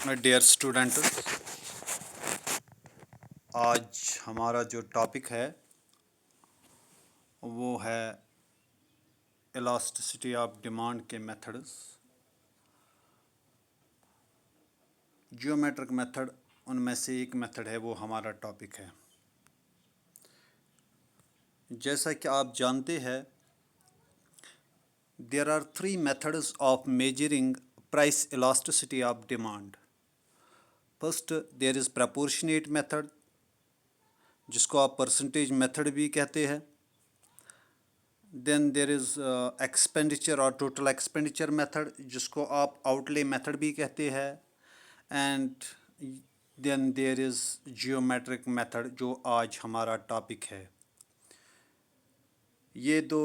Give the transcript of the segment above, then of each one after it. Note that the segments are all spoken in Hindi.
डियर स्टूडेंट, आज हमारा जो टॉपिक है वो है इलास्टिसिटी ऑफ डिमांड के मेथड्स। जियोमेट्रिक मेथड उनमें से एक मेथड है, वो हमारा टॉपिक है। जैसा कि आप जानते हैं, there are 3 methods of measuring price elasticity of demand. First, there is proportionate method, जिसको आप परसेंटेज मेथड भी कहते हैं। देन देर इज़ एक्सपेंडिचर और टोटल एक्सपेंडिचर मेथड, जिसको आप आउटले मेथड भी कहते हैं। And then there is geometric method, जो आज हमारा टॉपिक है। ये दो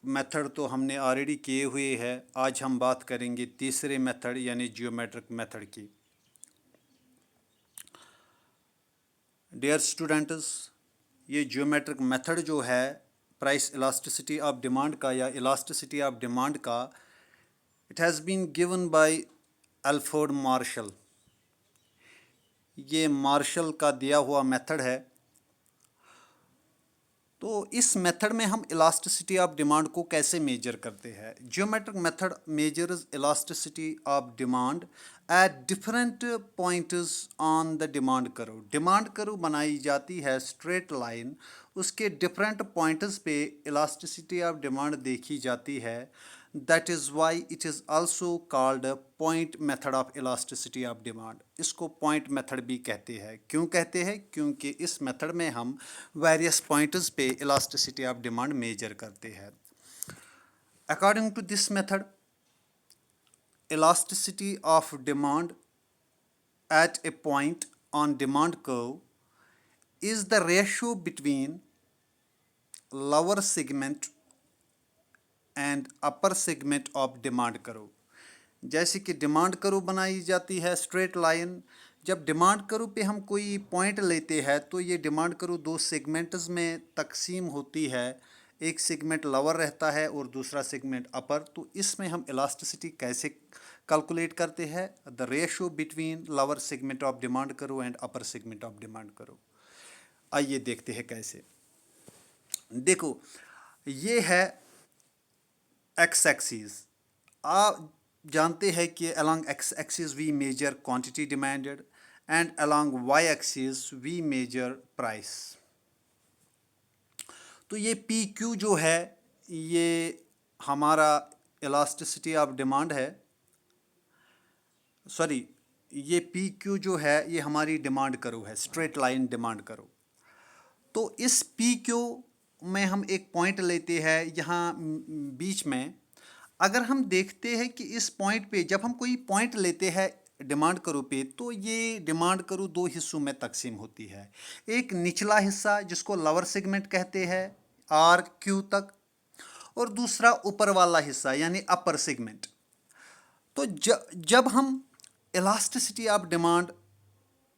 मेथड तो हमने ऑलरेडी किए हुए हैं। आज हम बात करेंगे तीसरे मेथड यानी जियोमेट्रिक मेथड की। डियर स्टूडेंट्स, ये जियोमेट्रिक मेथड जो है प्राइस इलास्टिसिटी ऑफ डिमांड का या इलास्टिसिटी ऑफ डिमांड का, it has been given by Alfred Marshall. ये मार्शल का दिया हुआ मेथड है। तो इस मेथड में हम इलास्टिसिटी ऑफ डिमांड को कैसे मेजर करते हैं? Geometric method measures elasticity of demand at different points on the demand curve. Demand curve बनाई जाती है स्ट्रेट लाइन, उसके डिफरेंट पॉइंट्स पे इलास्टिसिटी ऑफ डिमांड देखी जाती है। That is why it is also called point method of elasticity of demand. इसको पॉइंट मेथड भी कहते हैं। क्यों कहते हैं? क्योंकि इस मेथड में हम वेरियस पॉइंट्स पे इलास्टिसिटी ऑफ डिमांड मेजर करते हैं। According to this method, elasticity of demand at a point on demand curve is the ratio between lower segment and upper segment of demand curve। जैसे कि डिमांड कर्व बनाई जाती है स्ट्रेट लाइन। जब डिमांड कर्व पे हम कोई पॉइंट लेते हैं तो ये डिमांड कर्व दो सेगमेंट्स में तकसीम होती है। एक सेगमेंट लोअर रहता है और दूसरा सेगमेंट अपर। तो इसमें हम इलास्टिसिटी कैसे कैलकुलेट करते हैं? The ratio between lower segment of demand curve and upper segment of demand curve. आइए देखते हैं कैसे। देखो, ये है एक्स एक्सिस। आप जानते हैं कि along x axis we measure quantity demanded and along y axis we measure price। तो ये पी क्यू जो है ये हमारा इलास्टिसिटी ऑफ डिमांड है। सॉरी, ये पी क्यू जो है ये हमारी डिमांड कर्व है, स्ट्रेट लाइन डिमांड कर्व। तो इस पी क्यू में हम एक पॉइंट लेते हैं यहाँ बीच में। अगर हम देखते हैं कि इस पॉइंट पे जब हम कोई पॉइंट लेते हैं डिमांड कर्व पे, तो ये डिमांड कर्व दो हिस्सों में तकसीम होती है। एक निचला हिस्सा जिसको लोअर सेगमेंट कहते हैं आर क्यू तक, और दूसरा ऊपर वाला हिस्सा यानी अपर सेगमेंट। तो जब हम इलास्टिसिटी ऑफ डिमांड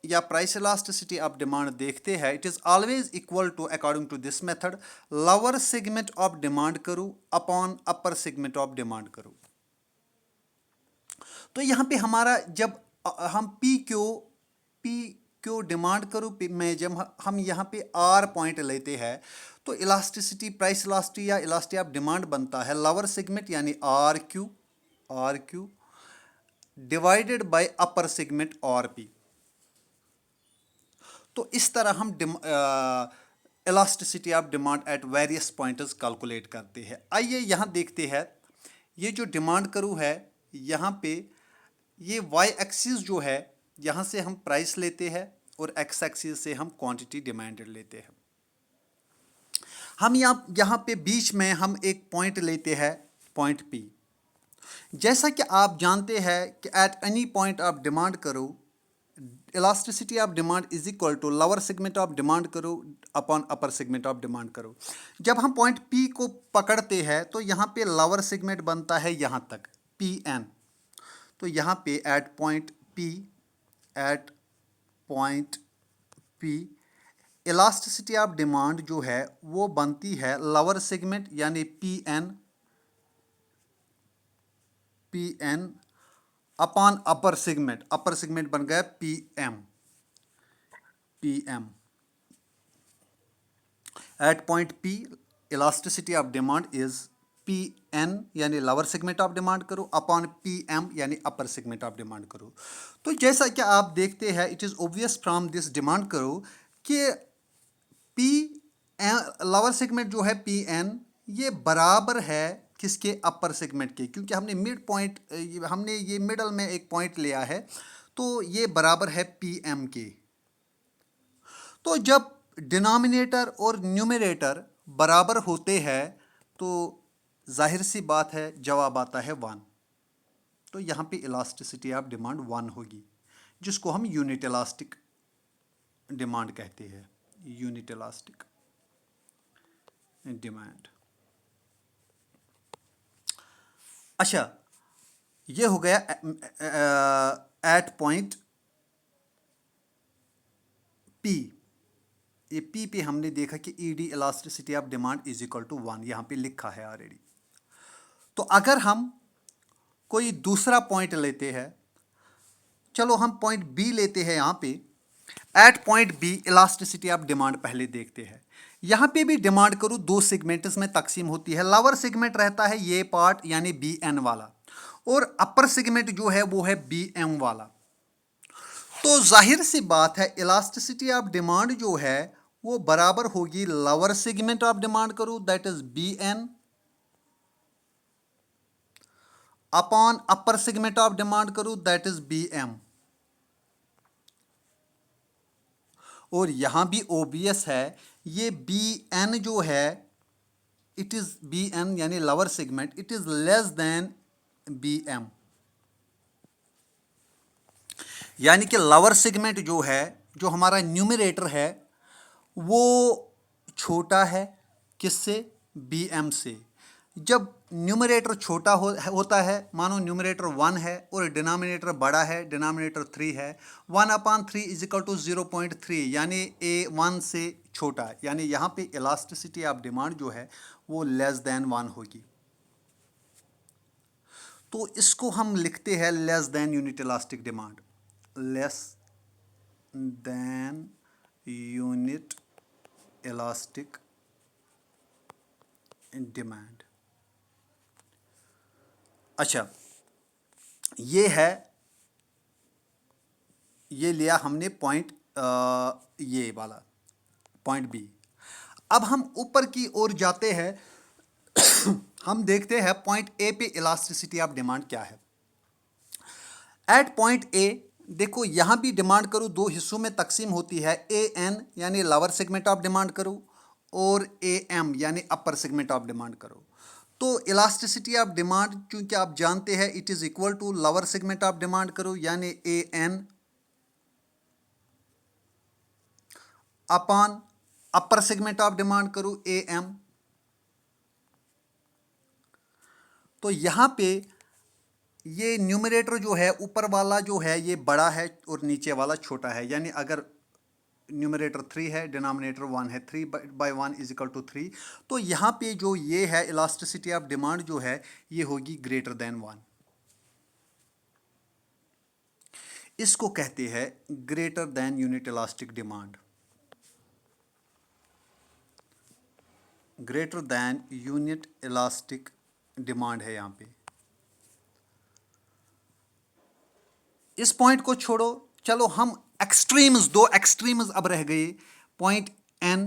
या प्राइस इलास्टिसिटी ऑफ डिमांड देखते हैं, it is always equal to, according to this method, lower segment of demand curve upon upper segment of demand curve. तो यहाँ पे हमारा जब हम पी क्यू डिमांड कर्व में जब हम यहाँ पे आर पॉइंट लेते हैं, तो इलास्टिसिटी प्राइस इलास्टिसिटी या इलास्टिसिटी ऑफ डिमांड बनता है लोअर सेगमेंट यानी R Q divided by upper segment R P. तो इस तरह हम elasticity of demand at various points calculate करते हैं। आइए यहाँ देखते हैं। ये जो डिमांड कर्व है, यहाँ पे ये वाई एक्सिस जो है, यहाँ से हम प्राइस लेते हैं और एक्स एक्सिस से हम क्वांटिटी डिमांडेड लेते हैं। हम यहाँ पे बीच में हम एक पॉइंट लेते हैं, पॉइंट पी। जैसा कि आप जानते हैं कि at any point of demand curve elasticity of demand is equal to lower segment of demand curve upon upper segment of demand curve. जब हम पॉइंट पी को पकड़ते हैं तो यहाँ पे लोअर सेगमेंट बनता है यहाँ तक पी एन। तो यहाँ पे at point P elasticity of demand जो है वो बनती है लोअर सेगमेंट यानी P N upon upper segment बन गया P M at point P elasticity of demand is P N यानी lower segment of demand curve upon P M यानी अपर सेगमेंट ऑफ डिमांड करो। तो जैसा कि आप देखते हैं it is obvious from this demand करो कि पी लोअर सेगमेंट जो है पी एन ये बराबर है किसके, अपर सेगमेंट के, क्योंकि हमने मिड पॉइंट हमने ये मिडल में एक पॉइंट लिया है तो ये बराबर है पी एम के। तो जब डिनोमिनेटर और न्यूमरेटर बराबर होते हैं तो जाहिर सी बात है जवाब आता है 1। तो यहाँ पे इलास्टिसिटी ऑफ डिमांड 1 होगी, जिसको हम यूनिट इलास्टिक डिमांड कहते हैं, यूनिट इलास्टिक डिमांड। अच्छा, ये हो गया एट पॉइंट पी। ये पी पे हमने देखा कि ED elasticity of demand is equal to 1, यहाँ पे लिखा है ऑलरेडी। तो अगर हम कोई दूसरा पॉइंट लेते हैं, चलो हम पॉइंट बी लेते हैं यहाँ पे। At point B elasticity of demand पहले देखते हैं। यहाँ पे भी डिमांड करूँ 2 सेगमेंट्स में तकसीम होती है। लोअर सेगमेंट रहता है ये पार्ट यानी बी एन वाला, और अपर सेगमेंट जो है वो है बी एम वाला। तो जाहिर सी बात है इलास्टिसिटी ऑफ डिमांड जो है वो बराबर होगी lower segment of demand curve that is B N upon upper segment of demand curve that is B M. और यहां भी ओबियस है ये बी एन जो है इट इज बी एन यानी lower segment it is less than B M, यानी कि लोअर सेगमेंट जो है जो हमारा न्यूमरेटर है वो छोटा है किससे, बी एम से। जब न्यूमरेटर छोटा होता है, मानो न्यूमरेटर 1 है और डिनोमिनेटर बड़ा है, डिनोमिनेटर 3 है, 1/3 इज इक्वल टू 0.3 यानी ए 1 से छोटा, यानी यहाँ पे इलास्टिसिटी ऑफ डिमांड जो है वो लेस देन 1 होगी। तो इसको हम लिखते हैं less than unit elastic demand, less than unit elastic demand. अच्छा, ये है, ये लिया हमने पॉइंट ये वाला पॉइंट बी। अब हम ऊपर की ओर जाते हैं हम देखते हैं पॉइंट ए पे इलास्टिसिटी ऑफ डिमांड क्या है। एट पॉइंट ए देखो यहां भी डिमांड करूं 2 हिस्सों में तकसीम होती है, ए एन यानी लोअर सेगमेंट ऑफ डिमांड करूं और ए एम यानी अपर सेगमेंट ऑफ डिमांड करो। तो इलास्टिसिटी ऑफ डिमांड चूंकि आप जानते हैं it is equal to lower segment of demand curve यानी A N upon upper segment of demand curve A M. तो यहां पे ये न्यूमरेटर जो है ऊपर वाला जो है ये बड़ा है और नीचे वाला छोटा है, यानी अगर न्यूमरेटर 3 है डिनोमिनेटर 1 है, 3/1 इज इक्वल टू 3। तो यहाँ पे जो ये है इलास्टिसिटी ऑफ डिमांड जो है ये होगी ग्रेटर देन 1। इसको कहते हैं greater than unit elastic demand, greater than unit elastic demand है यहाँ पे। इस पॉइंट को छोड़ो, चलो हम एक्सट्रीम्स, 2 एक्सट्रीम्स अब रह गए, पॉइंट एन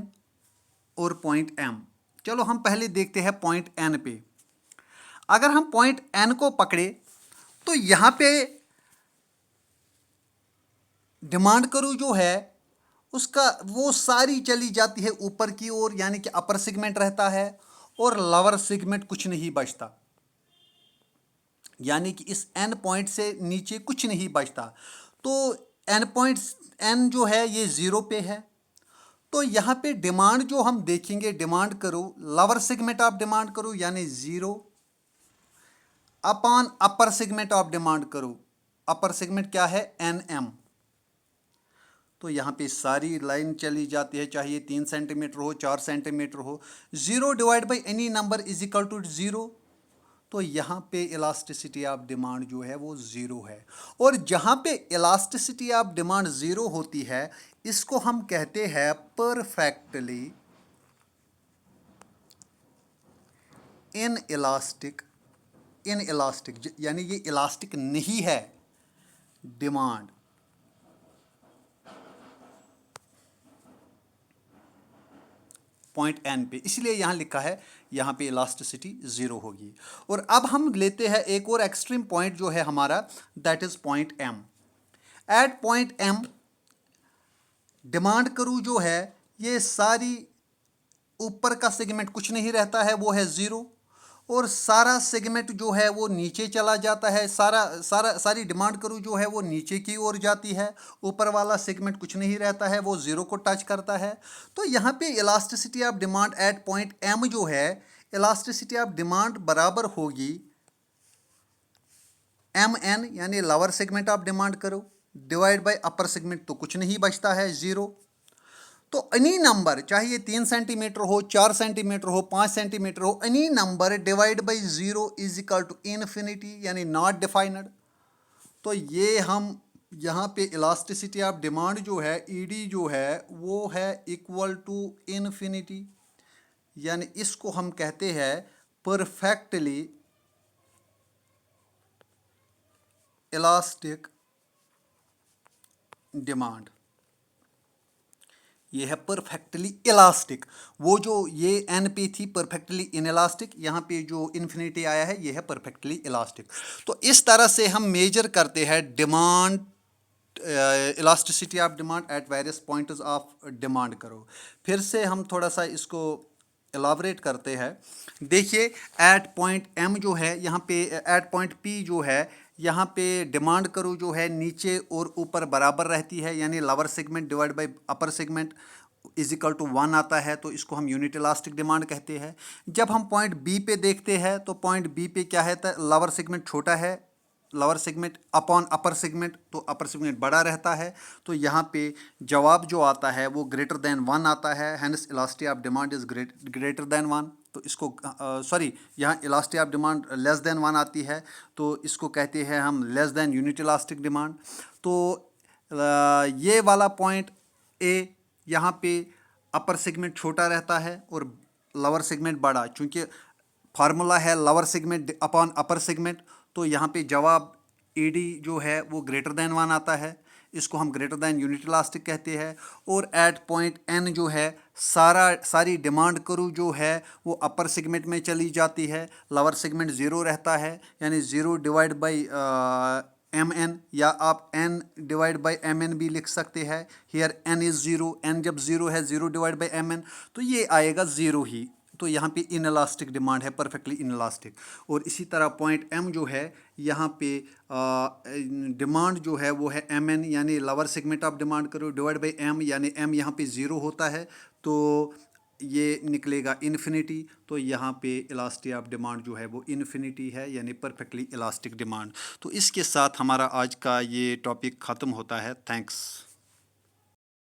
और पॉइंट एम। चलो हम पहले देखते हैं पॉइंट एन पे। अगर हम पॉइंट एन को पकड़े तो यहां पे डिमांड करूं जो है उसका वो सारी चली जाती है ऊपर की ओर, यानी कि अपर सेगमेंट रहता है और लोअर सेगमेंट कुछ नहीं बचता, यानी कि इस एन पॉइंट से नीचे कुछ नहीं बचता। तो एन पॉइंट एन जो है ये 0 पे है। तो यहाँ पे डिमांड जो हम देखेंगे, डिमांड करो lower segment of demand curve यानी 0 upon upper segment of demand करो, अपर सेगमेंट क्या है एन एम। तो यहाँ पे सारी लाइन चली जाती है, चाहे 3 सेंटीमीटर हो 4 सेंटीमीटर हो, 0 divide by any number is equal to 0। तो यहाँ पे इलास्टिसिटी ऑफ डिमांड जो है वो ज़ीरो है। और जहाँ पे इलास्टिसिटी ऑफ डिमांड ज़ीरो होती है, इसको हम कहते हैं परफेक्टली इनइलास्टिक। इनइलास्टिक यानी ये इलास्टिक नहीं है डिमांड। पॉइंट एन पे, इसलिए यहाँ लिखा है यहाँ पे इलास्टिसिटी ज़ीरो होगी। और अब हम लेते हैं एक और एक्सट्रीम पॉइंट जो है हमारा, that is point M. At point M demand curve जो है, ये सारी ऊपर का सेगमेंट कुछ नहीं रहता है, वो है ज़ीरो। और सारा सेगमेंट जो है वो नीचे चला जाता है, सारी डिमांड करू जो है वो नीचे की ओर जाती है। ऊपर वाला सेगमेंट कुछ नहीं रहता है, वो ज़ीरो को टच करता है। तो यहाँ पे elasticity of demand at point M जो है, इलास्टिसिटी ऑफ डिमांड बराबर होगी एम एन, यानी lower segment of demand curve, divide by upper segment, तो कुछ नहीं बचता है, ज़ीरो। तो एनी नंबर, चाहे ये 3 सेंटीमीटर हो, 4 सेंटीमीटर हो, 5 सेंटीमीटर हो, any number divide by zero is equal to infinity, यानी नॉट डिफाइनड। तो ये हम यहाँ पे इलास्टिसिटी ऑफ डिमांड जो है, ईडी जो है वो है इक्वल टू इन्फिनिटी, यानी इसको हम कहते हैं परफेक्टली इलास्टिक डिमांड। ये है परफेक्टली इलास्टिक। वो जो ये एन पे थी परफेक्टली इनइलास्टिक, यहाँ पे जो इन्फिनिटी आया है ये है परफेक्टली इलास्टिक। तो इस तरह से हम मेजर करते हैं demand, elasticity of demand at various points of demand करो। फिर से हम थोड़ा सा इसको एलाबरेट करते हैं। देखिए एट पॉइंट एम जो है, यहाँ पे एट पॉइंट पी जो है, यहाँ पे डिमांड करो जो है नीचे और ऊपर बराबर रहती है, यानी lower segment divide by upper segment is equal to 1 आता है, तो इसको हम यूनिट इलास्टिक डिमांड कहते हैं। जब हम पॉइंट बी पे देखते हैं, तो पॉइंट बी पे क्या है, तो लोअर सेगमेंट छोटा है, lower segment upon upper segment, तो अपर सेगमेंट बड़ा रहता है। तो यहाँ पे जवाब जो आता है वो ग्रेटर देन 1 आता है, hence elasticity of demand is greater than 1। तो इसको सॉरी, यहाँ elasticity of demand less than 1 आती है, तो इसको कहते हैं हम less than unit elastic demand. तो ये वाला पॉइंट ए, यहाँ पे अपर सेगमेंट छोटा रहता है और लोअर सेगमेंट बड़ा, चूँकि फार्मूला है lower segment upon upper segment, तो यहाँ पे जवाब ईडी जो है वो ग्रेटर देन 1 आता है, इसको हम ग्रेटर देन यूनिट इलास्टिक कहते हैं। और एट पॉइंट एन जो है, सारी डिमांड करू जो है वो अपर सेगमेंट में चली जाती है, लोअर सेगमेंट ज़ीरो रहता है, यानी zero divide by M N, या आप N divide by M N भी लिख सकते हैं। Here N is zero, N जब ज़ीरो है, zero divide by M N, तो ये आएगा ज़ीरो ही। तो यहाँ पे इनइलास्टिक डिमांड है, परफेक्टली इनइलास्टिक। और इसी तरह पॉइंट एम जो है, यहाँ पे डिमांड जो है वो है एम एन, यानी lower segment of demand curve divide by M, यानी एम यहाँ पे ज़ीरो होता है, तो ये निकलेगा इन्फिनिटी। तो यहाँ पे इलास्टिसिटी ऑफ डिमांड जो है वो इन्फिनिटी है, यानी परफेक्टली इलास्टिक डिमांड। तो इसके साथ हमारा आज का ये टॉपिक ख़त्म होता है। थैंक्स।